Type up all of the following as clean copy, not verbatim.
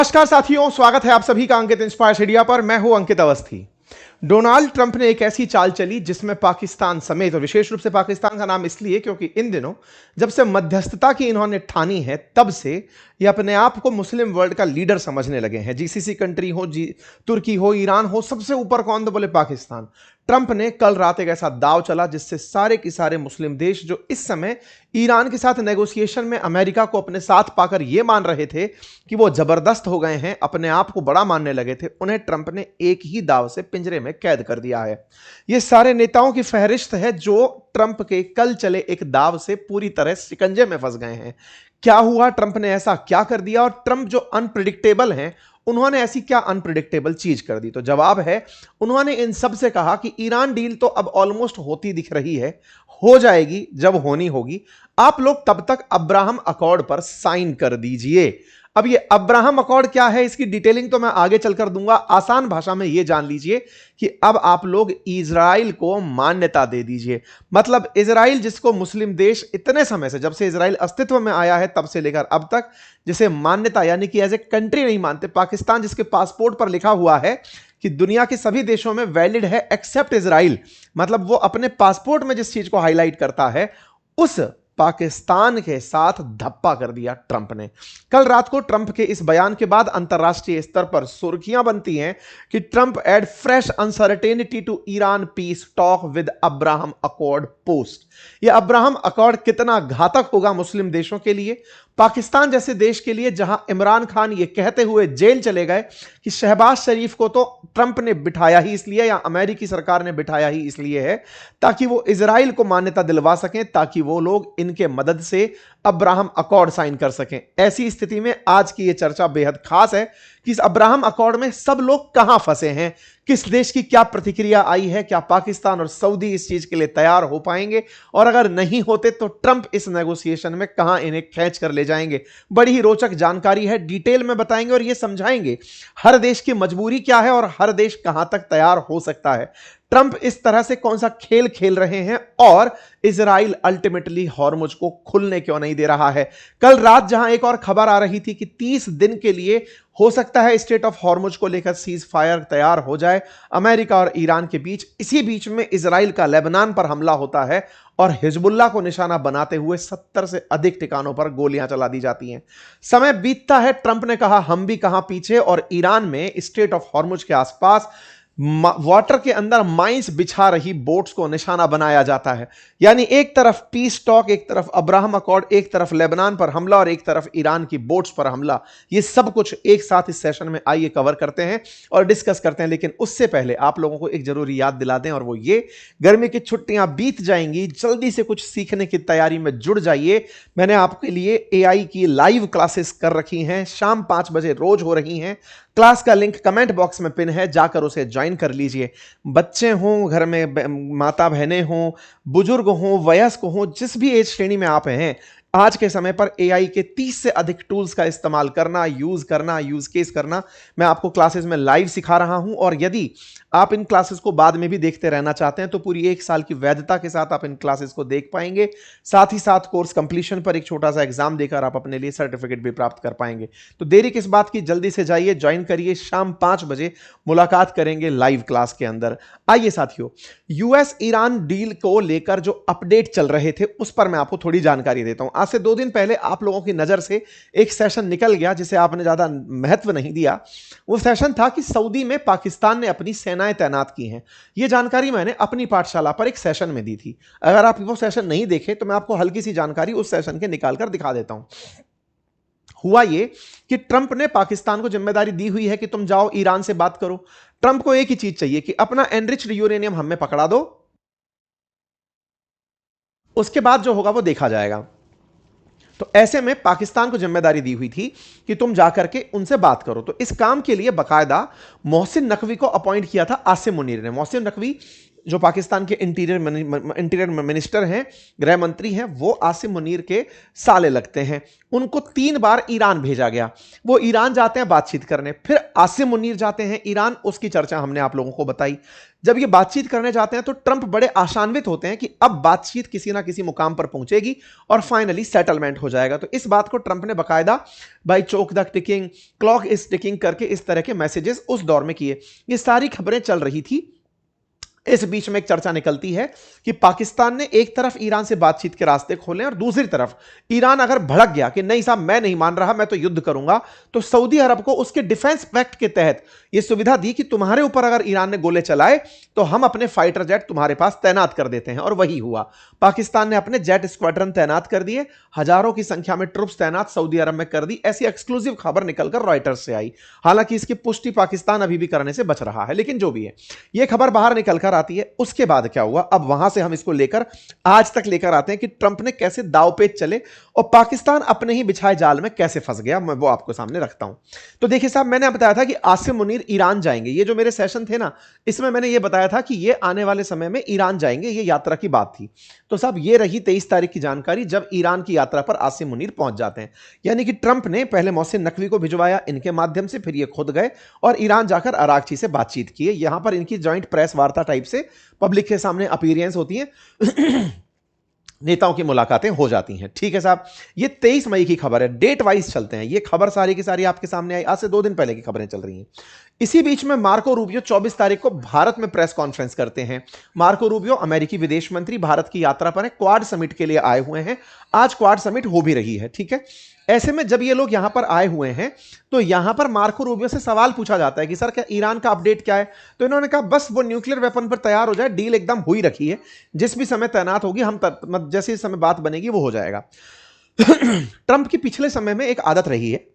नमस्कार साथियों, स्वागत है आप सभी का अंकित इंस्पायर मीडिया पर। मैं हूं अंकित अवस्थी। डोनाल्ड ट्रंप ने एक ऐसी चाल चली जिसमें पाकिस्तान समेत, और विशेष रूप से पाकिस्तान का नाम इसलिए क्योंकि इन दिनों जब से मध्यस्थता की इन्होंने ठानी है तब से ये अपने आप को मुस्लिम वर्ल्ड का लीडर समझने लगे हैं। जीसीसी कंट्री हो, तुर्की हो, ईरान हो, सबसे ऊपर कौन तो बोले पाकिस्तान। ट्रंप ने कल रात एक ऐसा दाव चला जिससे सारे के सारे मुस्लिम देश जो इस समय ईरान के साथ नेगोशिएशन में अमेरिका को अपने साथ पाकर यह मान रहे थे कि वो जबरदस्त हो गए हैं, अपने आप को बड़ा मानने लगे थे, उन्हें ट्रंप ने एक ही दाव से पिंजरे में कैद कर दिया है। ये सारे नेताओं की फहरिस्त है जो ट्रंप के कल चले एक दाव से पूरी तरह शिकंजे में फंस गए हैं। क्या हुआ, ट्रंप ने ऐसा क्या कर दिया, और ट्रंप जो अनप्रिडिक्टेबल हैं उन्होंने ऐसी क्या अनप्रिडिक्टेबल चीज कर दी। तो जवाब है, उन्होंने इन सब से कहा कि ईरान डील तो अब ऑलमोस्ट होती दिख रही है, हो जाएगी जब होनी होगी, आप लोग तब तक अब्राहम अकॉर्ड पर साइन कर दीजिए। अब ये अब्राहम अकॉर्ड क्या है, इसकी डिटेलिंग तो मैं आगे चलकर दूंगा। आसान भाषा में ये जान लीजिए कि अब आप लोग इजराइल को मान्यता दे दीजिए। मतलब इजराइल जिसको मुस्लिम देश इतने समय से, जब से इजराइल अस्तित्व में आया है तब से लेकर अब तक, जिसे मान्यता यानी कि एज ए कंट्री नहीं मानते। पाकिस्तान जिसके पासपोर्ट पर लिखा हुआ है कि दुनिया के सभी देशों में वैलिड है एक्सेप्ट इजराइल, मतलब वो अपने पासपोर्ट में जिस चीज को हाईलाइट करता है, उस पाकिस्तान के साथ धप्पा कर दिया ट्रंप ने। कल रात को ट्रंप के इस बयान के बाद अंतरराष्ट्रीय स्तर पर सुर्खियां बनती हैं कि Trump add fresh uncertainty to Iran peace talk with Abraham Accord post. यह अब्राहम अकॉर्ड कितना घातक होगा मुस्लिम देशों के लिए, पाकिस्तान जैसे देश के लिए, जहां इमरान खान ये कहते हुए जेल चले गए कि शहबाज शरीफ को तो ट्रंप ने बिठाया ही इसलिए, या अमेरिकी सरकार ने बिठाया ही इसलिए है ताकि वो इजराइल को मान्यता दिलवा सकें, ताकि वो लोग इनके मदद से अब्राहम अकॉर्ड साइन कर सकें। ऐसी स्थिति में आज की यह चर्चा बेहद खास है कि इस अब्राहम अकॉर्ड में सब लोग कहां फंसे हैं, किस देश की क्या प्रतिक्रिया आई है, क्या पाकिस्तान और सऊदी इस चीज के लिए तैयार हो पाएंगे, और अगर नहीं होते तो ट्रंप इस नेगोशिएशन में कहां इन्हें खींच कर ले जाएंगे। बड़ी ही रोचक जानकारी है, डिटेल में बताएंगे और यह समझाएंगे हर देश की मजबूरी क्या है और हर देश कहां तक तैयार हो सकता है। ट्रंप इस तरह से कौन सा खेल खेल रहे हैं और इजराइल अल्टीमेटली हॉर्मुज को खुलने क्यों नहीं दे रहा है। कल रात जहां एक और खबर आ रही थी कि 30 दिन के लिए हो सकता है स्टेट ऑफ हॉर्मुज को लेकर सीज फायर तैयार हो जाए अमेरिका और ईरान के बीच, इसी बीच में इजराइल का लेबनान पर हमला होता है और हिजबुल्लाह को निशाना बनाते हुए 70 से अधिक ठिकानों पर गोलियां चला दी जाती हैं। समय बीतता है, ट्रंप ने कहा हम भी कहां पीछे, और ईरान में स्टेट ऑफ हॉर्मुज के आसपास वाटर के अंदर माइंस बिछा रही बोट्स को निशाना बनाया जाता है। यानी एक तरफ पीस टॉक, एक तरफ अब्राहम अकॉर्ड, एक तरफ लेबनान पर हमला और एक तरफ ईरान की बोट्स पर हमला। ये सब कुछ एक साथ इस सेशन में आइए कवर करते हैं और डिस्कस करते हैं। लेकिन उससे पहले आप लोगों को एक जरूरी याद दिला दें, और वो ये, गर्मी की छुट्टियां बीत जाएंगी, जल्दी से कुछ सीखने की तैयारी में जुड़ जाइए। मैंने आपके लिए एआई की लाइव क्लासेस कर रखी हैं, शाम 5 बजे रोज हो रही हैं। क्लास का लिंक कमेंट बॉक्स में पिन है, जाकर उसे ज्वाइन कर लीजिए। बच्चे हों, घर में माता बहनें हों, बुजुर्ग हों, वयस्क हों, जिस भी एज श्रेणी में आप हैं, आज के समय पर एआई के 30 से अधिक टूल्स का इस्तेमाल करना, यूज केस करना मैं आपको क्लासेस में लाइव सिखा रहा हूं। और यदि आप इन क्लासेस को बाद में भी देखते रहना चाहते हैं तो पूरी 1 साल की वैधता के साथ आप इन क्लासेस को देख पाएंगे। साथ ही साथ कोर्स कंप्लीशन पर एक छोटा सा एग्जाम देकर आप अपने लिए सर्टिफिकेट भी प्राप्त कर पाएंगे। तो देरी किस बात की, जल्दी से जाइए, ज्वाइन करिए। शाम 5 बजे मुलाकात करेंगे लाइव क्लास के अंदर। आइए साथियों, यूएस ईरान डील को लेकर जो अपडेट चल रहे थे उस पर मैं आपको थोड़ी जानकारी देता हूं। आज से 2 दिन पहले आप लोगों की नजर से एक सेशन निकल गया जिसे आपने ज्यादा महत्व नहीं दिया। वो सेशन था कि सऊदी में पाकिस्तान ने अपनी सेनाएं तैनात की हैं। यह जानकारी मैंने अपनी पाठशाला पर एक सेशन में दी थी। अगर आप वो सेशन नहीं देखे तो मैं आपको हल्की सी जानकारी उस सेशन के निकालकर दिखा देता हूं। हुआ ये कि ट्रंप ने पाकिस्तान को जिम्मेदारी दी हुई है कि तुम जाओ ईरान से बात करो। ट्रंप को एक ही चीज चाहिए कि अपना एनरिच्ड यूरेनियम हमें पकड़ा दो, उसके बाद जो होगा वो देखा जाएगा। तो ऐसे में पाकिस्तान को जिम्मेदारी दी हुई थी कि तुम जाकर के उनसे बात करो। तो इस काम के लिए बकायदा मोहसिन नकवी को अपॉइंट किया था आसिम मुनीर ने। मोहसिन नकवी जो पाकिस्तान के इंटीरियर मिनिस्टर हैं, गृह मंत्री हैं, वो आसिम मुनीर के साले लगते हैं। उनको 3 बार ईरान भेजा गया। वो ईरान जाते हैं बातचीत करने, फिर आसिम मुनीर जाते हैं ईरान, उसकी चर्चा हमने आप लोगों को बताई। जब ये बातचीत करने जाते हैं तो ट्रंप बड़े आशान्वित होते हैं कि अब बातचीत किसी ना किसी मुकाम पर पहुंचेगी और फाइनली सेटलमेंट हो जाएगा। तो इस बात को ट्रंप ने बकायदा by choke the ticking, clock is ticking करके इस तरह के मैसेजेस उस दौर में किए। ये सारी खबरें चल रही थी। इस बीच में एक चर्चा निकलती है कि पाकिस्तान ने एक तरफ ईरान से बातचीत के रास्ते खोले और दूसरी तरफ ईरान अगर भड़क गया कि नहीं साहब मैं नहीं मान रहा, मैं तो युद्ध करूंगा, तो सऊदी अरब को उसके डिफेंस पैक्ट के तहत यह सुविधा दी कि तुम्हारे ऊपर अगर ईरान ने गोले चलाए तो हम अपने फाइटर जेट तुम्हारे पास तैनात कर देते हैं। और वही हुआ। पाकिस्तान ने अपने जेट स्क्वाड्रन तैनात कर दिए, हजारों की संख्या में ट्रुप्स तैनात सऊदी अरब में कर दी। ऐसी एक्सक्लूसिव खबर निकलकर रॉयटर्स से आई। हालांकि इसकी पुष्टि पाकिस्तान अभी भी करने से बच रहा है, लेकिन जो भी है, यह खबर बाहर निकलकर आती है। उसके बाद क्या हुआ, अब वहां से हम इसको लेकर आज तक लेकर आते हैं कि ट्रंप ने कैसे दांवपेच चले और पाकिस्तान अपने ही बिछाए जाल में कैसे फंस गया। मैं वो आपको सामने रखता हूं। तो देखिए साहब, मैंने बताया था कि आसिम मुनीर ईरान जाएंगे। ये जो मेरे सेशन थे ना, इसमें मैंने ये बताया था कि ये आने वाले समय में ईरान जाएंगे, ये यात्रा की बात थी। तो साहब ये रही 23 तारीख की जानकारी, जब ईरान की यात्रा पर आसिम मुनीर पहुंच जाते हैं। यानी कि ट्रंप ने पहले मोहसिन नकवी को भिजवाया इनके माध्यम से, फिर ये खुद गए और ईरान जाकर अरागची से बातचीत किए। यहां पर इनकी जॉइंट प्रेस वार्ता टाइप से पब्लिक के सामने अपीयरेंस होती है, नेताओं की मुलाकातें हो जाती हैं। ठीक है साहब, ये 23 मई की खबर है। डेट वाइज चलते हैं। ये खबर सारी की सारी आपके सामने आई, आज से 2 दिन पहले की खबरें चल रही हैं। इसी बीच में मार्को रूबियो 24 तारीख को भारत में प्रेस कॉन्फ्रेंस करते हैं। मार्को रूबियो अमेरिकी विदेश मंत्री भारत की यात्रा पर है, क्वाड समिट के लिए आए हुए हैं। आज क्वाड समिट हो भी रही है। ठीक है, ऐसे में जब ये लोग यहां पर आए हुए हैं तो यहां पर मार्को रूबियो से सवाल पूछा जाता है कि सर क्या ईरान का अपडेट क्या है। तो इन्होंने कहा बस वो न्यूक्लियर वेपन पर तैयार हो जाए, डील एकदम हुई रखी है, जिस भी समय तैनात होगी हम जैसे समय बात बनेगी वो हो जाएगा। ट्रंप की पिछले समय में एक आदत रही है,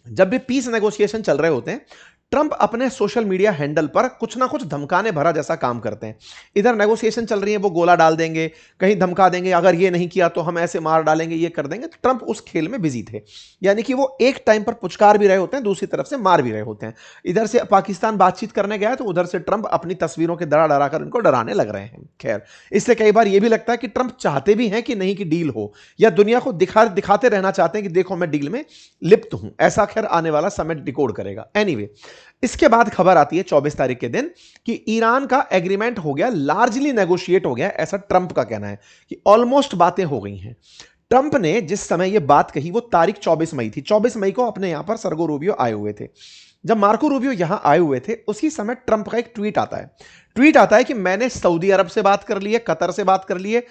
जब भी पीस नेगोशिएशन चल रहे होते हैं, ट्रंप अपने सोशल मीडिया हैंडल पर कुछ ना कुछ धमकाने भरा जैसा काम करते हैं। इधर नेगोशिएशन चल रही है, वो गोला डाल देंगे, कहीं धमका देंगे, अगर ये नहीं किया तो हम ऐसे मार डालेंगे, ये कर देंगे। तो ट्रंप उस खेल में बिजी थे। यानी कि वो एक टाइम पर पुचकार भी रहे होते हैं, दूसरी तरफ से मार भी रहे होते हैं। इधर से पाकिस्तान बातचीत करने गया तो उधर से ट्रंप अपनी तस्वीरों के डरा डरा कर उनको डराने लग रहे हैं। खैर, इससे कई बार यह भी लगता है कि ट्रंप चाहते भी हैं कि नहीं कि डील हो, या दुनिया को दिखाते रहना चाहते हैं कि देखो मैं डील में लिप्त हूं। ऐसा खैर आने वाला समय डिकोड करेगा। एनीवे, इसके बाद खबर आती है 24 तारीख के दिन कि ईरान का एग्रीमेंट हो गया, लार्जली नेगोशिएट हो गया। ऐसा ट्रंप का कहना है कि ऑलमोस्ट बातें हो गई हैं। ट्रंप ने जिस समय यह बात कही वो तारीख 24 मई थी। 24 मई को अपने यहां पर सर्गो रूबियो आए हुए थे। जब मार्को रूबियो यहां आए हुए थे उसी समय ट्रंप का एक ट्वीट आता है कि मैंने सऊदी अरब से बात कर ली है, कतर से बात कर ली है,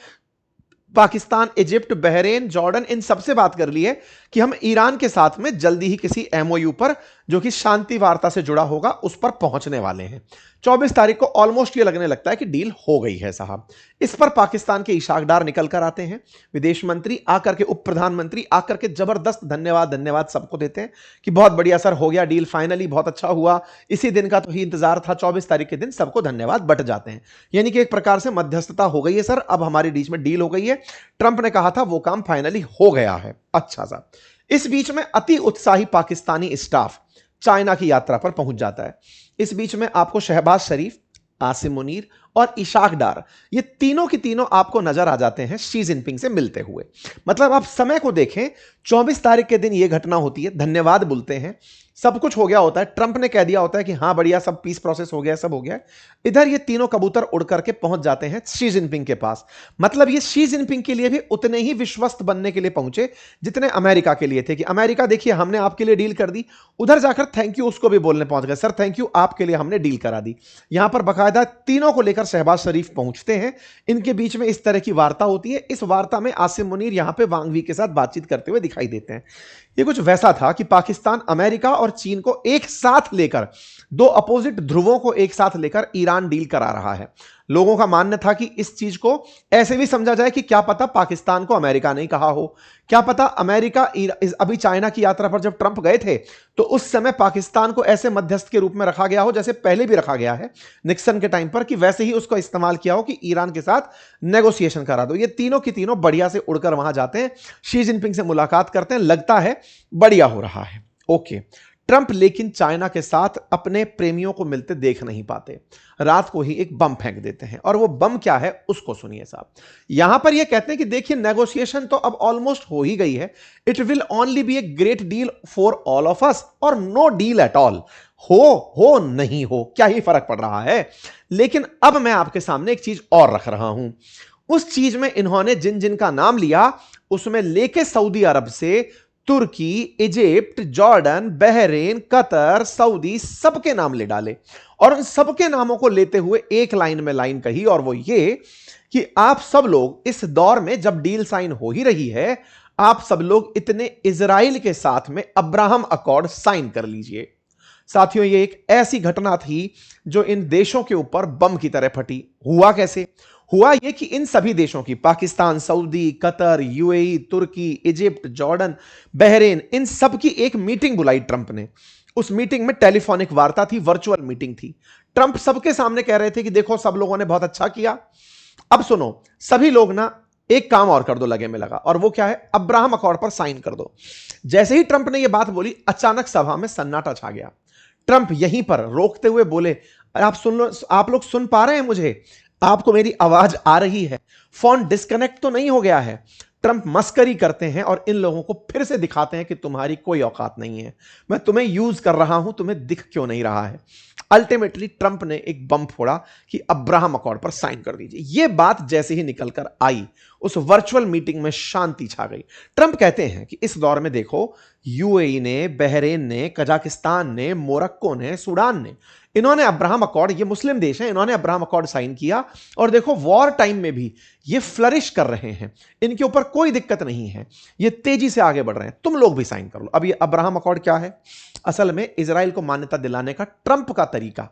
पाकिस्तान, इजिप्ट, बहरेन, जॉर्डन, इन सबसे बात कर ली है कि हम ईरान के साथ में जल्दी ही किसी एमओयू पर, जो कि शांति वार्ता से जुड़ा होगा, उस पर पहुंचने वाले हैं। 24 तारीख को ऑलमोस्ट ये लगने लगता है कि डील हो गई है साहब। इस पर पाकिस्तान के इशाक डार निकल कर आते हैं, विदेश मंत्री आकर के, उप प्रधानमंत्री आकर के जबरदस्त धन्यवाद सबको देते हैं कि बहुत बढ़िया सर, हो गया डील फाइनली, बहुत अच्छा हुआ, इसी दिन का तो ही इंतजार था। 24 तारीख के दिन सबको धन्यवाद बट जाते हैं। यानी कि एक प्रकार से मध्यस्थता हो गई है सर, अब हमारे बीच में डील हो गई है। ट्रंप ने कहा था वो काम फाइनली हो गया है। अच्छा साहब, इस बीच में अति उत्साही पाकिस्तानी स्टाफ चाइना की यात्रा पर पहुंच जाता है। इस बीच में आपको शहबाज शरीफ, आसिम मुनीर और इशाक डार, ये तीनों की तीनों आपको नजर आ जाते हैं शी जिनपिंग से मिलते हुए। मतलब आप समय को देखें, 24 तारीख के दिन यह घटना होती है, धन्यवाद बोलते हैं, सब कुछ हो गया होता है, ट्रंप ने कह दिया होता है कि हां बढ़िया, सब पीस प्रोसेस हो गया, सब हो गया। इधर ये तीनों कबूतर उड़ करके पहुंच जाते हैं शी जिनपिंग के पास। मतलब ये शी जिनपिंग के लिए भी उतने ही विश्वस्त बनने के लिए पहुंचे जितने अमेरिका के लिए थे कि अमेरिका देखिए हमने आपके लिए डील कर दी। उधर जाकर थैंक यू उसको भी बोलने पहुंच गए, सर थैंक यू, आपके लिए हमने डील करा दी। यहां पर बाकायदा तीनों को लेकर शहबाज शरीफ पहुंचते हैं। इनके बीच में इस तरह की वार्ता होती है। इस वार्ता में आसिम मुनीर यहां पे वांग वी के साथ बातचीत करते हुए दिखाई देते हैं। ये कुछ वैसा था कि पाकिस्तान अमेरिका और चीन को एक साथ लेकर, दो अपोजिट ध्रुवों को एक साथ लेकर ईरान डील करा रहा है। लोगों का मानना था कि इस चीज को ऐसे भी समझा जाए कि क्या पता पाकिस्तान को अमेरिका नहीं कहा हो, क्या पता अमेरिका, अभी चाइना की यात्रा पर जब ट्रंप गए थे तो उस समय पाकिस्तान को ऐसे मध्यस्थ के रूप में रखा गया हो जैसे पहले भी रखा गया है निक्सन के टाइम पर, कि वैसे ही उसको इस्तेमाल किया हो कि ईरान के साथ नेगोशिएशन करा दो। ये तीनों की तीनों बढ़िया से उड़कर वहां जाते हैं, शी जिनपिंग से मुलाकात करते हैं, लगता है बढ़िया हो रहा है। ओके, ट्रंप लेकिन चाइना के साथ अपने प्रेमियों को मिलते देख नहीं पाते, रात को ही एक बम फेंक देते हैं। और वो बम क्या है उसको सुनिए साहब। यहां पर ये कहते हैं कि देखिए नेगोशिएशन तो अब ऑलमोस्ट हो ही गई है, it will only be a great deal for all of us और नो डील एट ऑल। हो नहीं हो क्या ही फर्क पड़ रहा है। लेकिन अब मैं आपके सामने एक चीज और रख रहा हूं। उस चीज में इन्होंने जिन जिन का नाम लिया उसमें लेके सऊदी अरब से तुर्की, Egypt, Jordan, Bahrain, Qatar, Saudi सबके नाम ले डाले और उन सबके नामों को लेते हुए एक लाइन में लाइन कही, और वो ये कि आप सब लोग इस दौर में जब डील साइन हो ही रही है, आप सब लोग इतने इजराइल के साथ में अब्राहम अकॉर्ड साइन कर लीजिए। साथियों, ये एक ऐसी घटना थी जो इन देशों के ऊपर बम की तरह फटी। हुआ कैसे? हुआ यह कि इन सभी देशों की, पाकिस्तान, सऊदी, कतर, यूएई, तुर्की, इजिप्ट, जॉर्डन, बहरीन, इन सब की एक मीटिंग बुलाई ट्रंप ने। उस मीटिंग में टेलीफोनिक वार्ता थी, वर्चुअल मीटिंग थी। ट्रंप सबके सामने कह रहे थे कि देखो सब लोगों ने बहुत अच्छा किया, अब सुनो सभी लोग ना एक काम और कर दो, लगे में लगा, और वो क्या है? अब्राहम अकॉर्ड पर साइन कर दो। जैसे ही ट्रंप ने यह बात बोली, अचानक सभा में सन्नाटा छा गया। ट्रंप यहीं पर रोकते हुए बोले, आप सुन लो, आप लोग सुन पा रहे हैं मुझे? आपको मेरी आवाज आ रही है? फोन डिस्कनेक्ट तो नहीं हो गया है? ट्रंप मस्करी करते हैं और इन लोगों को फिर से दिखाते हैं कि तुम्हारी कोई औकात नहीं है, मैं तुम्हें यूज कर रहा हूं, तुम्हें दिख क्यों नहीं रहा है। अल्टीमेटली ट्रंप ने एक बम फोड़ा कि अब्राहम अकॉर्ड पर साइन कर दीजिए। यह बात जैसे ही निकलकर आई, उस वर्चुअल मीटिंग में शांति छा गई। ट्रंप कहते हैं कि इस दौर में देखो, यूएई ने, बहरीन ने, कजाकिस्तान ने, मोरक्को ने, सूडान ने, इन्होंने अब्राहम अकॉर्ड, ये मुस्लिम देश हैं, इन्होंने अब्राहम अकॉर्ड साइन किया और देखो वॉर टाइम में भी ये फ्लरिश कर रहे हैं, इनके ऊपर कोई दिक्कत नहीं है, ये तेजी से आगे बढ़ रहे हैं, तुम लोग भी साइन कर लो। अब ये अब्राहम अकॉर्ड क्या है? असल में इजराइल को मान्यता दिलाने का ट्रंप का तरीका।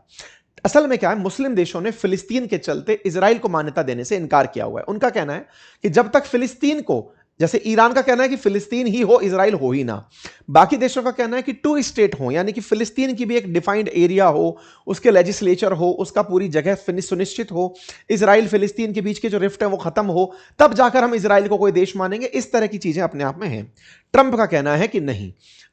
असल में क्या है, मुस्लिम देशों ने फिलिस्तीन के चलते इजराइल को मान्यता देने से इनकार किया हुआ है। उनका कहना है कि जब तक फिलिस्तीन को, जैसे ईरान का कहना है कि फिलिस्तीन ही हो, इजराइल हो ही ना। बाकी देशों का कहना है कि टू स्टेट हो, यानी कि फिलिस्तीन की भी एक डिफाइंड एरिया हो, उसके लेजिस्लेचर हो, उसका पूरी जगह सुनिश्चित हो, इजराइल फिलिस्तीन के बीच के जो रिफ्ट है वो खत्म हो, तब जाकर हम इजराइल को कोई देश मानेंगे। इस तरह की चीजें अपने आप में हैं। ट्रंप का कहना है कि नहीं,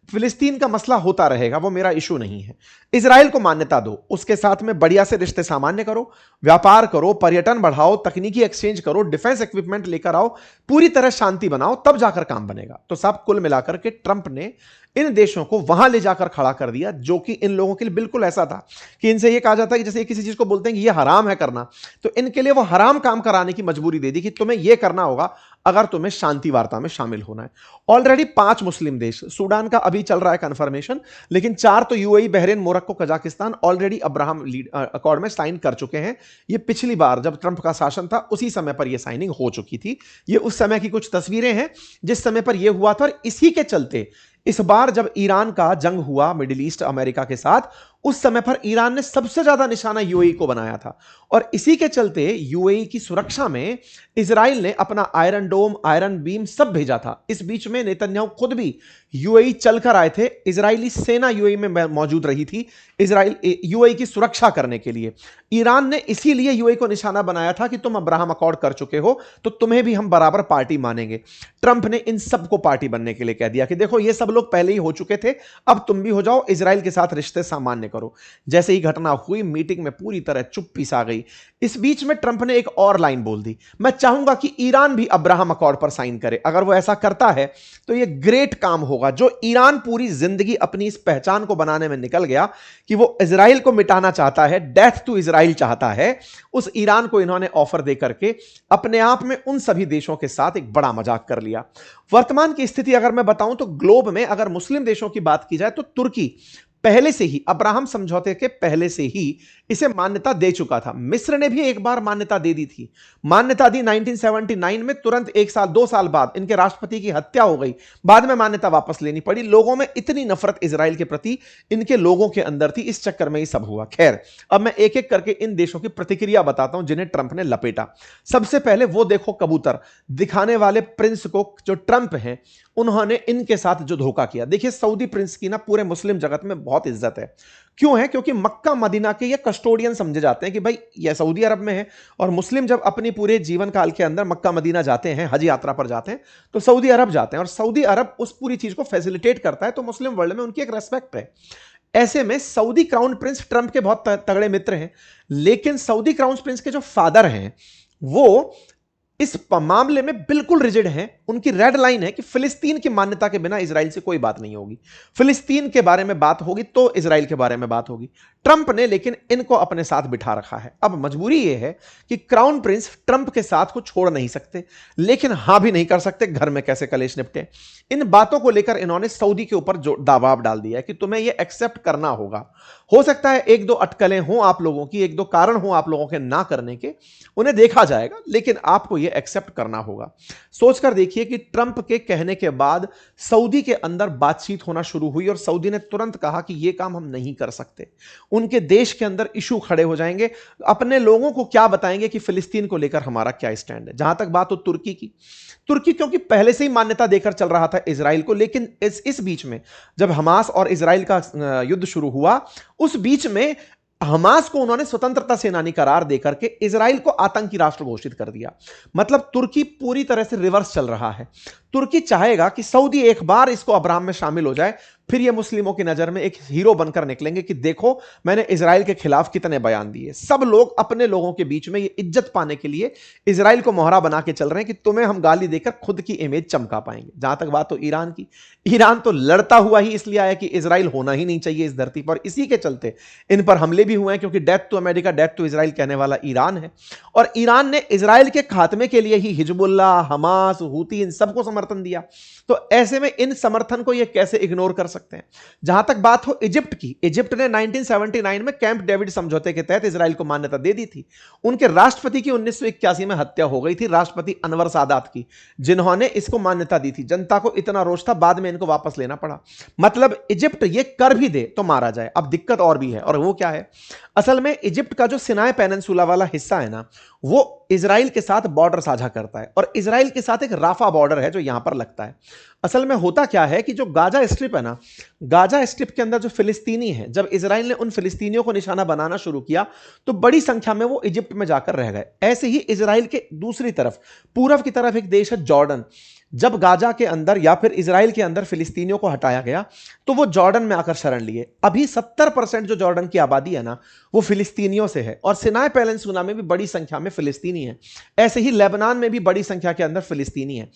फिलिस्तीन का मसला होता रहेगा, वो मेरा इशू नहीं है, इजराइल को मान्यता दो, उसके साथ में बढ़िया से रिश्ते सामान्य करो, व्यापार करो, पर्यटन बढ़ाओ, तकनीकी एक्सचेंज करो, डिफेंस इक्विपमेंट लेकर आओ, पूरी तरह शांति बनाओ, तब जाकर काम बनेगा। तो सब कुल मिलाकर के ट्रंप ने इन देशों को वहां ले जाकर खड़ा कर दिया, जो कि इन लोगों के लिए बिल्कुल ऐसा था कि इनसे यह कहा जाता है कि जैसे किसी चीज को बोलते हैं कि यह हराम है करना, तो इनके लिए वो हराम काम कराने की मजबूरी दे दी कि तुम्हें यह करना होगा अगर तुम्हें शांति वार्ता में शामिल होना है। ऑलरेडी 5 मुस्लिम देश, सूडान का अभी चल रहा है कंफर्मेशन, लेकिन 4 तो UAE, Bahrain, Morocco, Kazakhstan already Abraham accord में साइन कर चुके हैं। ये पिछली बार जब ट्रंप का शासन था उसी समय पर यह साइनिंग हो चुकी थी। ये उस समय की कुछ तस्वीरें हैं जिस समय पर यह हुआ था, और इसी के चलते इस बार जब ईरान का जंग हुआ मिडिल ईस्ट अमेरिका के साथ, उस समय पर ईरान ने सबसे ज्यादा निशाना यूएई को बनाया था, और इसी के चलते यूएई की सुरक्षा में इजराइल ने अपना आयरन डोम, आयरन बीम सब भेजा था। इस बीच में नेतन्याहू खुद भी यूएई चलकर आए थे, इजरायली सेना यूएई में मौजूद रही थी इजराइल यूएई की सुरक्षा करने के लिए। ईरान ने इसीलिए यूएई को निशाना बनाया था कि तुम अब्राहम अकॉर्ड कर चुके हो तो तुम्हें भी हम बराबर पार्टी मानेंगे। ट्रंप ने इन सबको पार्टी बनने के लिए कह दिया कि देखो ये सब लोग पहले ही हो चुके थे, अब तुम भी हो जाओ, इजराइल के साथ रिश्ते सामान्य करो। जैसे ही घटना हुई, मीटिंग में पूरी तरह चुप्पी सा गई। इस बीच में ट्रंप ने एक और लाइन बोल दी, मैं चाहूंगा कि ईरान भी अब्राहम अकॉर्ड पर साइन करे। अगर वो ऐसा करता है तो ये ग्रेट काम होगा। जो ईरान पूरी जिंदगी अपनी इस पहचान को बनाने में निकल गया कि वो इजराइल को मिटाना चाहता है, डेथ टू इजराइल चाहता है, उस ईरान को इन्होंने ऑफर दे करके अपने आप में उन सभी देशों के साथ एक बड़ा मजाक कर लिया। वर्तमान की स्थिति अगर मैं बताऊं तो ग्लोब में अगर मुस्लिम देशों की बात की जाए तो तुर्की पहले से ही, अब्राहम समझौते के पहले से ही इसे मान्यता दे चुका था। मिस्र ने भी एक बार मान्यता दे दी थी, मान्यता दी 1979 में, तुरंत 1 साल 2 साल बाद इनके राष्ट्रपति की हत्या हो गई, बाद में मान्यता वापस लेनी पड़ी। लोगों में इतनी नफरत इजराइल के प्रति इनके लोगों के अंदर थी, इस चक्कर में ही सब हुआ। खैर, अब मैं एक एक करके इन देशों की प्रतिक्रिया बताता हूं जिन्हें ट्रंप ने लपेटा। सबसे पहले वो देखो कबूतर दिखाने वाले प्रिंस को, जो ट्रंप हैं, उन्होंने इनके साथ जो धोखा किया। देखिए सऊदी प्रिंस की ना पूरे मुस्लिम जगत में बहुत इज्जत है। क्यों है? क्योंकि मक्का मदीना के ये कस्टोडियन समझे जाते हैं कि भाई यह सऊदी अरब में है, और मुस्लिम जब अपनी पूरे जीवन काल के अंदर मक्का मदीना जाते हैं, हज यात्रा पर जाते हैं, तो सऊदी अरब जाते हैं, और सऊदी अरब उस पूरी चीज को फैसिलिटेट करता है, तो मुस्लिम वर्ल्ड में उनकी एक रेस्पेक्ट है। ऐसे में सऊदी क्राउन प्रिंस ट्रंप के बहुत तगड़े मित्र हैं, लेकिन सऊदी क्राउन प्रिंस के जो फादर हैं वो इस मामले में बिल्कुल रिजिड हैं। उनकी रेड लाइन है कि फिलिस्तीन की मान्यता के बिना इजराइल से कोई बात नहीं होगी, फिलिस्तीन के बारे में बात होगी तो इजराइल के बारे में बात होगी। ट्रंप ने लेकिन इनको अपने साथ बिठा रखा है। अब मजबूरी यह है कि क्राउन प्रिंस ट्रंप के साथ को छोड़ नहीं सकते, लेकिन हां भी नहीं कर सकते, घर में कैसे कलेश निपटे। इन बातों को लेकर इन्होंने सऊदी के ऊपर जो दबाव डाल दिया है कि तुम्हें यह एक्सेप्ट करना होगा। हो सकता है एक दो अटकलें हों आप लोगों की, एक दो कारण हों आप लोगों के ना करने के, उन्हें देखा जाएगा, लेकिन आपको यह एक्सेप्ट करना होगा। सोचकर देखिए कि ट्रंप के कहने के बाद सऊदी के अंदर बातचीत होना शुरू हुई और सऊदी ने तुरंत कहा कि यह काम हम नहीं कर सकते। उनके देश के अंदर इशू खड़े हो जाएंगे, अपने लोगों को क्या बताएंगे कि फिलिस्तीन को लेकर हमारा क्या स्टैंड है। जहां तक बात हो तुर्की की, तुर्की क्योंकि पहले से ही मान्यता देकर चल रहा था इजराइल को, लेकिन इस बीच में जब हमास और इजराइल का युद्ध शुरू हुआ, उस बीच में हमास को उन्होंने स्वतंत्रता सेनानी करार देकर के इजराइल को आतंकी राष्ट्र घोषित कर दिया। मतलब तुर्की पूरी तरह से रिवर्स चल रहा है। तुर्की चाहेगा कि सऊदी एक बार इसको अब्राहम में शामिल हो जाए, फिर ये मुस्लिमों की नजर में एक हीरो बनकर निकलेंगे कि देखो मैंने इजराइल के खिलाफ कितने बयान दिए। सब लोग अपने लोगों के बीच में ये इज्जत पाने के लिए इजराइल को मोहरा बना के चल रहे हैं कि तुम्हें हम गाली देकर खुद की इमेज चमका पाएंगे। जहां तक बात हो ईरान की, ईरान तो लड़ता हुआ ही इसलिए आया कि इजराइल होना ही नहीं चाहिए इस धरती पर, इसी के चलते इन पर हमले भी हुए हैं, क्योंकि death to America death to Israel कहने वाला ईरान है। और ईरान ने इजराइल के खात्मे के लिए ही हिजबुल्ला, हमास, हूती इन सबको समर्थन दिया। तो ऐसे में इन समर्थन को ये कैसे इग्नोर कर सकते हैं। जहां तक बात हो इजिप्ट की, इजिप्ट ने 1979 में कैंप डेविड समझौते के तहत इजराइल को मान्यता दे दी थी। उनके राष्ट्रपति की 1981 में हत्या हो गई थी, राष्ट्रपति अनवर सादात की, जिन्होंने इसको मान्यता दी थी। जनता को इतना रोष था, बाद में इनको वापस लेना पड़ा। मतलब इजिप्ट ये कर भी दे तो मारा जाए। अब दिक्कत और भी है, और वो क्या है, असल में इजिप्ट का जो सिनाई पेनिनसुला वाला हिस्सा है ना, वो इजराइल के साथ बॉर्डर साझा करता है, और इजराइल के साथ एक राफा बॉर्डर है जो यहां पर लगता है। असल में होता क्या है कि जो गाजा स्ट्रिप है ना, गाजा स्ट्रिप के अंदर जो फिलिस्तीनी है, जब इजराइल ने उन फिलिस्तीनियों को निशाना बनाना शुरू किया तो बड़ी संख्या में वो इजिप्ट में जाकर रह गए। ऐसे ही इजराइल के दूसरी तरफ, पूर्व की तरफ एक देश है जॉर्डन। जब गाजा के अंदर या फिर इजराइल के अंदर फिलिस्तीनियों को हटाया गया तो वो जॉर्डन में आकर शरण लिए। अभी 70% जो जॉर्डन की आबादी है ना, वो फिलिस्तीनियों से है, और सिनाई पेनिनसुला में भी बड़ी संख्या में फिलिस्तीनी है। ऐसे ही लेबनान में भी बड़ी संख्या के अंदर फिलिस्तीनी है।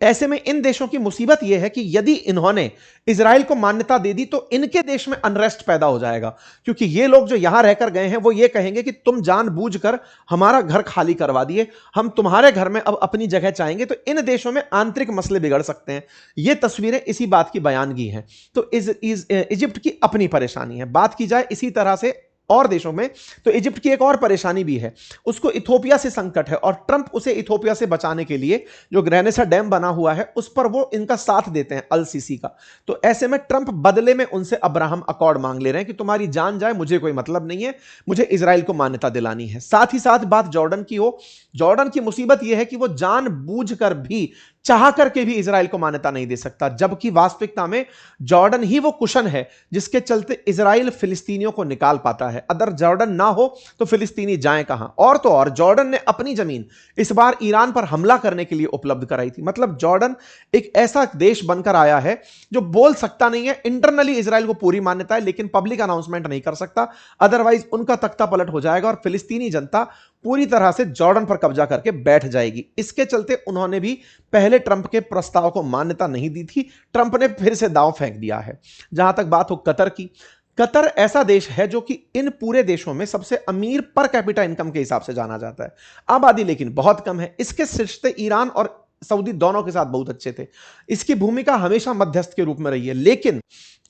ऐसे में इन देशों की मुसीबत यह है कि यदि इन्होंने इजराइल को मान्यता दे दी तो इनके देश में अनरेस्ट पैदा हो जाएगा, क्योंकि ये लोग जो यहां रहकर गए हैं वो ये कहेंगे कि तुम जानबूझकर हमारा घर खाली करवा दिए, हम तुम्हारे घर में अब अपनी जगह चाहेंगे। तो इन देशों में आंतरिक मसले बिगड़ सकते हैं। ये तस्वीरें इसी बात की बयानगी हैं। तो इजिप्ट की अपनी परेशानी है। बात की जाए इसी तरह से और देशों में, तो इजिप्ट की एक और परेशानी भी है, उसको इथोपिया से संकट है, और ट्रंप उसे इथोपिया से बचाने के लिए जो ग्रेनेसा डैम बना हुआ है उस पर वो इनका साथ देते हैं, अल सीसी का। तो ऐसे में ट्रंप बदले में उनसे अब्राहम अकॉर्ड मांग ले रहे हैं कि तुम्हारी जान जाए, मुझे कोई मतलब नहीं है, मुझे इजराइल को मान्यता दिलानी है। साथ ही साथ बात जॉर्डन की हो, जॉर्डन की मुसीबत यह है कि वो जानबूझकर भी, चाह करके भी इजराइल को मान्यता नहीं दे सकता, जबकि वास्तविकता में जॉर्डन ही वो कुशन है जिसके चलते इजराइल फिलिस्तीनियों को निकाल पाता है। अगर जॉर्डन ना हो तो फिलिस्तीनी जाएं कहां। और तो और जॉर्डन ने अपनी जमीन इस बार ईरान पर हमला करने के लिए उपलब्ध कराई थी। मतलब जॉर्डन एक ऐसा देश बनकर आया है जो बोल सकता नहीं है, इंटरनली इजराइल को पूरी मान्यता है लेकिन पब्लिक अनाउंसमेंट नहीं कर सकता, अदरवाइज उनका तख्ता पलट हो जाएगा और फिलिस्तीनी जनता पूरी तरह से जॉर्डन पर कब्जा करके बैठ जाएगी। इसके चलते उन्होंने भी पहले ट्रंप के प्रस्ताव को मान्यता नहीं दी थी, ट्रंप ने फिर से दांव फेंक दिया है। जहां तक बात हो कतर की, कतर ऐसा देश है जो कि इन पूरे देशों में सबसे अमीर पर कैपिटा इनकम के हिसाब से जाना जाता है। आबादी लेकिन बहुत कम है। इसके रिश्ते ईरान और सऊदी दोनों के साथ बहुत अच्छे थे। इसकी भूमिका हमेशा मध्यस्थ के रूप में रही है। लेकिन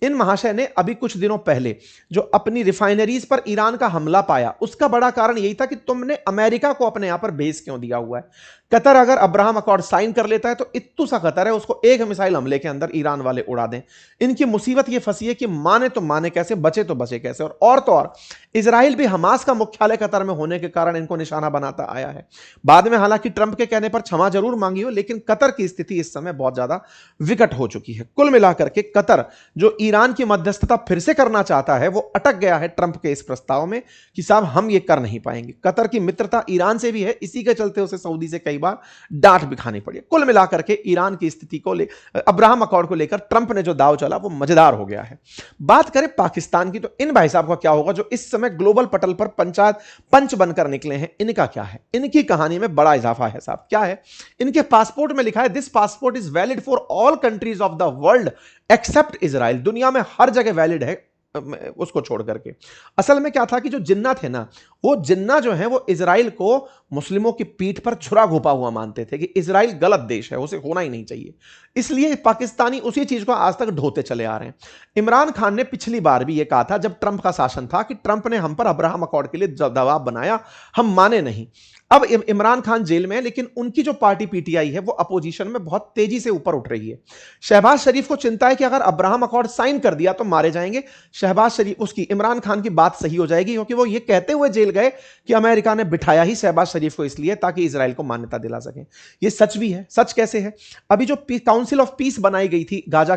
इन महाशय ने अभी कुछ दिनों पहले जो अपनी रिफाइनरीज पर ईरान का हमला पाया, उसका बड़ा कारण यही था कि तुमने अमेरिका को अपने यहां पर बेस क्यों दिया हुआ है। कतर अगर अब्राहम अकॉर्ड साइन कर लेता है तो इत्तू सा कतर है उसको एक मिसाइल हमले के अंदर ईरान वाले उड़ा दें। इनकी मुसीबत ये फंसी है कि माने तो माने कैसे, बचे तो बचे कैसे। और तो और इजराइल भी हमास का मुख्यालय कतर में होने के कारण इनको निशाना बनाता आया है। बाद में हालांकि ट्रंप के कहने पर क्षमा जरूर मांगी हो, लेकिन कतर की स्थिति इस समय बहुत ज्यादा विकट हो चुकी है। कुल मिलाकर के कतर जो ईरान की मध्यस्थता फिर से करना चाहता है वो अटक गया है ट्रंप के इस प्रस्ताव में कि साहब हम ये कर नहीं पाएंगे। कतर की मित्रता ईरान से भी है, इसी के चलते उसे सऊदी से कई बार डांट भी खानी पड़ी। कुल मिलाकर के ईरान की स्थिति को अब्राहम अकॉर्ड को लेकर ट्रंप ने जो दाव चला वो मजेदार हो गया है। बात करें पाकिस्तान की तो इन भाई साहब का क्या होगा जो इस समय ग्लोबल पटल पर पंच बनकर निकले हैं। इनका क्या है, इनकी कहानी में बड़ा इजाफा है साहब। क्या है, इनके पासपोर्ट में लिखा है this passport is valid for all countries of the world accept Israel. दुनिया में हर जगह वैलिड है उसको छोड़ करके। असल में क्या था कि जो जिन्ना थे ना, वो जिन्ना जो है वो इजराइल को मुस्लिमों की पीठ पर छुरा घोपा हुआ मानते थे कि इजराइल गलत देश है, उसे होना ही नहीं चाहिए। इसलिए पाकिस्तानी उसी चीज को आज तक ढोते चले आ रहे हैं। इमरान खान ने पिछली बार भी ये कहा था जब ट्रंप का शासन था कि ट्रंप ने हम पर अब्राहम अकॉर्ड के लिए दबाव बनाया, हम माने नहीं। अब इमरान खान जेल में है, लेकिन उनकी जो पार्टी पीटीआई है वो अपोजिशन में बहुत तेजी से ऊपर उठ रही है। शहबाज शरीफ को चिंता है कि अगर अब्राहम अकॉर्ड साइन कर दिया तो मारे जाएंगे। शहबाज शरीफ उसकी इमरान खान की बात सही हो जाएगी, क्योंकि वो ये कहते हुए जेल गए कि अमेरिका ने बिठाया ही शहबाज शरीफ को इसलिए ताकि इजराइल को मान्यता दिला सके। ये सच भी है। सच कैसे है, अभी जो काउंसिल ऑफ पीस बनाई गई थी गाजा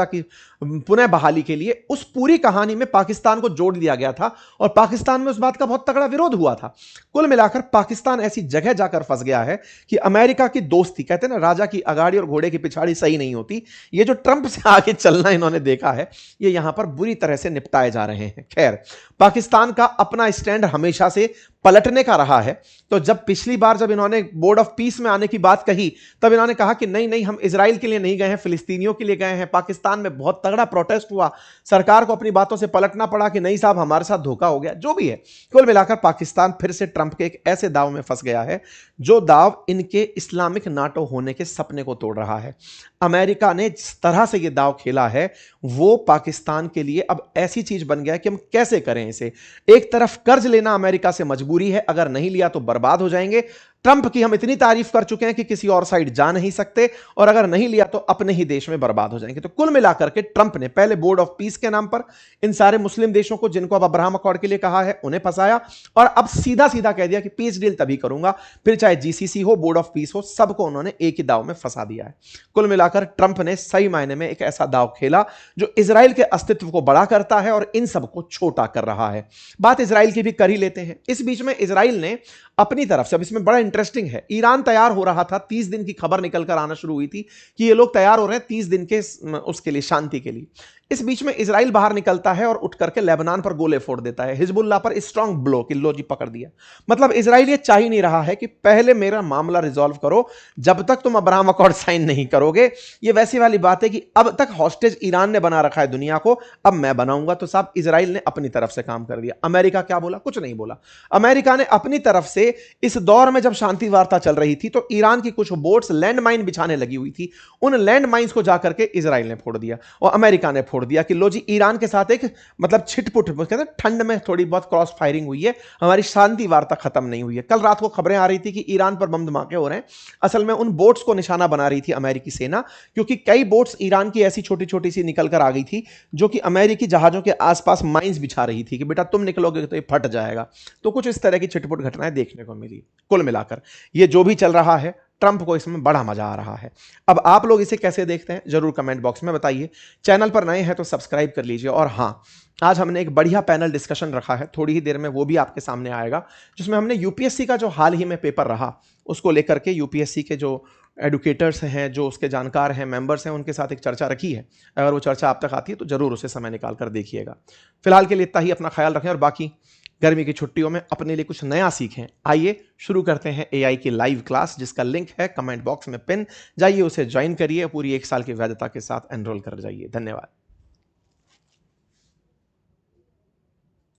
की पुनः बहाली के लिए, उस पूरी कहानी में पाकिस्तान को जोड़ दिया गया था और पाकिस्तान में उस बात का बहुत तगड़ा विरोध हुआ था। कुल मिलाकर पाकिस्तान ऐसी जगह जाकर फंस गया है कि अमेरिका की दोस्ती, कहते हैं ना राजा की अगाड़ी और घोड़े की पिछाड़ी सही नहीं होती, ये जो ट्रंप से आगे चलना इन्होंने देखा है ये यहां पर बुरी तरह से निपटाए जा रहे हैं। खैर, पाकिस्तान का अपना स्टैंड हमेशा से पलटने का रहा है। तो जब पिछली बार जब इन्होंने बोर्ड ऑफ पीस में आने की बात कही तब इन्होंने कहा कि नहीं नहीं, हम इजराइल के लिए नहीं गए हैं, फिलिस्तीनियों के लिए गए हैं। पाकिस्तान में बहुत तगड़ा प्रोटेस्ट हुआ, सरकार को अपनी बातों से पलटना पड़ा कि नहीं साहब हमारे साथ धोखा हो गया। जो भी है, कुल मिलाकर पाकिस्तान फिर से ट्रंप के एक ऐसे दाव में फंस गया है जो दाव इनके इस्लामिक नाटो होने के सपने को तोड़ रहा है। अमेरिका ने जिस तरह से यह दाव खेला है वो पाकिस्तान के लिए अब ऐसी चीज बन गया है कि हम कैसे करें इसे। एक तरफ कर्ज लेना अमेरिका से मजबूरी है, अगर नहीं लिया तो बर्बाद हो जाएंगे। ट्रंप की हम इतनी तारीफ कर चुके हैं कि किसी और साइड जा नहीं सकते, और अगर नहीं लिया तो अपने ही देश में बर्बाद हो जाएंगे। तो कुल मिलाकर के ट्रंप ने पहले बोर्ड ऑफ पीस के नाम पर इन सारे मुस्लिम देशों को, जिनको अब अब्राहम अकॉर्ड के लिए कहा है, उन्हें फंसाया, और अब सीधा सीधा कह दिया कि पीस डील तभी करूंगा, फिर चाहे जीसीसी हो, बोर्ड ऑफ पीस हो, सबको उन्होंने एक ही दाव में फंसा दिया है। कुल मिलाकर ट्रंप ने सही मायने में एक ऐसा दाव खेला जो इजराइल के अस्तित्व को बड़ा करता है और इन सबको छोटा कर रहा है। बात इजराइल की भी कर ही लेते हैं। इस बीच में इजराइल ने अपनी तरफ से, अब इसमें बड़ा इंटरेस्टिंग है, ईरान तैयार हो रहा था, 30 दिन की खबर निकलकर आना शुरू हुई थी कि ये लोग तैयार हो रहे हैं 30 दिन के उसके लिए, शांति के लिए। इस बीच में इजराइल बाहर निकलता है और उठ करके लेबनान पर गोले फोड़ देता है, हिजबुल्लाह पर स्ट्रांग ब्लो कि लो जी पकड़ दिया। मतलब इजराइल ये चाह ही नहीं रहा है कि पहले मेरा मामला रिजॉल्व करो, जब तक तुम अब्राहम अकॉर्ड साइन नहीं करोगे। ये वैसी वाली बात है कि अब तक हॉस्टेज ईरान ने बना रखा है दुनिया को, अब मैं बनाऊंगा। तो साहब इजराइल ने अपनी तरफ से काम कर दिया। अमेरिका क्या बोला? कुछ नहीं बोला। अमेरिका ने अपनी तरफ से इस दौर में जब शांति वार्ता चल रही थी तो ईरान की कुछ बोट्स लैंडमाइन बिछाने लगी हुई थी, उन लैंडमाइंस को जाकर के इजराइल ने फोड़ दिया और अमेरिका ने फोड़ दिया कि लो जी ईरान के साथ एक मतलब छिटपुट, कहते हैं ठंड में थोड़ी बहुत क्रॉस फायरिंग हुई है, हमारी शांति वार्ता खत्म नहीं हुई है। कल रात को खबरें आ रही थी कि ईरान पर बम धमाके हो रहे हैं। असल में उन बोट्स को निशाना बना रही थी अमेरिकी सेना, क्योंकि कई बोट्स ईरान की ऐसी छोटी छोटी सी निकल कर आ गई थी जो कि अमेरिकी जहाजों के आसपास माइंस बिछा रही थी कि बेटा तुम निकलोगे तो ये फट जाएगा। तो कुछ इस तरह की छिटपुट घटनाएं देखने को मिली। कुल मिलाकर ये जो भी चल रहा है, ट्रंप को इसमें बड़ा मजा आ रहा है। अब आप लोग इसे कैसे देखते हैं जरूर कमेंट बॉक्स में बताइए। चैनल पर नए हैं तो सब्सक्राइब कर लीजिए। और हां, आज हमने एक बढ़िया पैनल डिस्कशन रखा है, थोड़ी ही देर में वो भी आपके सामने आएगा, जिसमें हमने यूपीएससी का जो हाल ही में पेपर रहा उसको लेकर के यूपीएससी के जो एडुकेटर्स हैं, जो उसके जानकार हैं, मेंबर्स हैं, उनके साथ एक चर्चा रखी है। अगर वो चर्चा आप तक आती है तो जरूर उसे समय निकाल कर देखिएगा। फिलहाल के लिए इतना ही, अपना ख्याल रखें और बाकी गर्मी की छुट्टियों में अपने लिए कुछ नया सीखें। आइए शुरू करते हैं एआई की लाइव क्लास, जिसका लिंक है कमेंट बॉक्स में पिन। जाइए उसे ज्वाइन करिए, पूरी 1 साल की वैधता के साथ एनरोल कर जाइए। धन्यवाद।